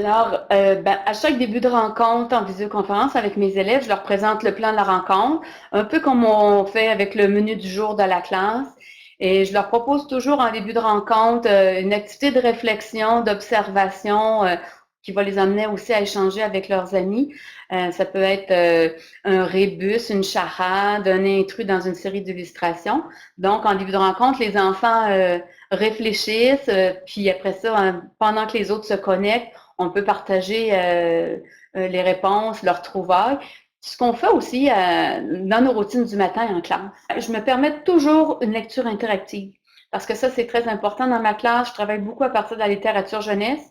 À chaque début de rencontre en visioconférence avec mes élèves, je leur présente le plan de la rencontre, un peu comme on fait avec le menu du jour de la classe. Et je leur propose toujours en début de rencontre une activité de réflexion, d'observation qui va les amener aussi à échanger avec leurs amis. Ça peut être un rébus, une charade, un intrus dans une série d'illustrations. Donc, en début de rencontre, les enfants réfléchissent, puis après ça, pendant que les autres se connectent, on peut partager les réponses, leurs trouvailles. Ce qu'on fait aussi dans nos routines du matin en classe. Je me permets toujours une lecture interactive parce que ça, c'est très important dans ma classe. Je travaille beaucoup à partir de la littérature jeunesse.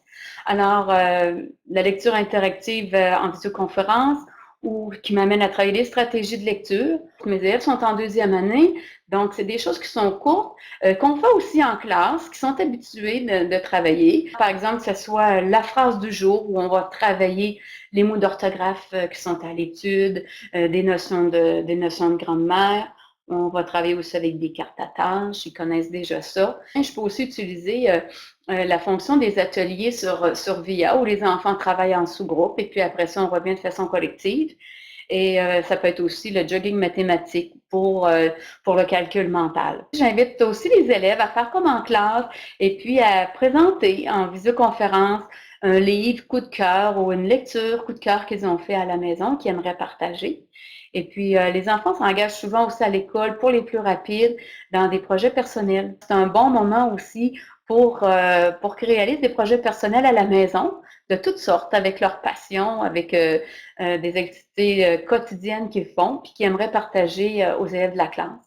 Alors, la lecture interactive en visioconférence ou qui m'amène à travailler les stratégies de lecture. Mes élèves sont en deuxième année, donc c'est des choses qui sont courtes, qu'on fait aussi en classe, qui sont habitués de travailler. Par exemple, que ce soit la phrase du jour où on va travailler les mots d'orthographe qui sont à l'étude, des notions de grammaire. On va travailler aussi avec des cartes à tâches, ils connaissent déjà ça. Je peux aussi utiliser la fonction des ateliers sur VIA où les enfants travaillent en sous-groupe et puis après ça, on revient de façon collective. Et ça peut être aussi le jogging mathématique pour le calcul mental. J'invite aussi les élèves à faire comme en classe et puis à présenter en visioconférence un livre coup de cœur ou une lecture coup de cœur qu'ils ont fait à la maison, qu'ils aimeraient partager. Et puis, les enfants s'engagent souvent aussi à l'école pour les plus rapides dans des projets personnels. C'est un bon moment aussi pour qu'ils réalisent des projets personnels à la maison de toutes sortes, avec leur passion, avec des activités quotidiennes qu'ils font, puis qu'ils aimeraient partager aux élèves de la classe.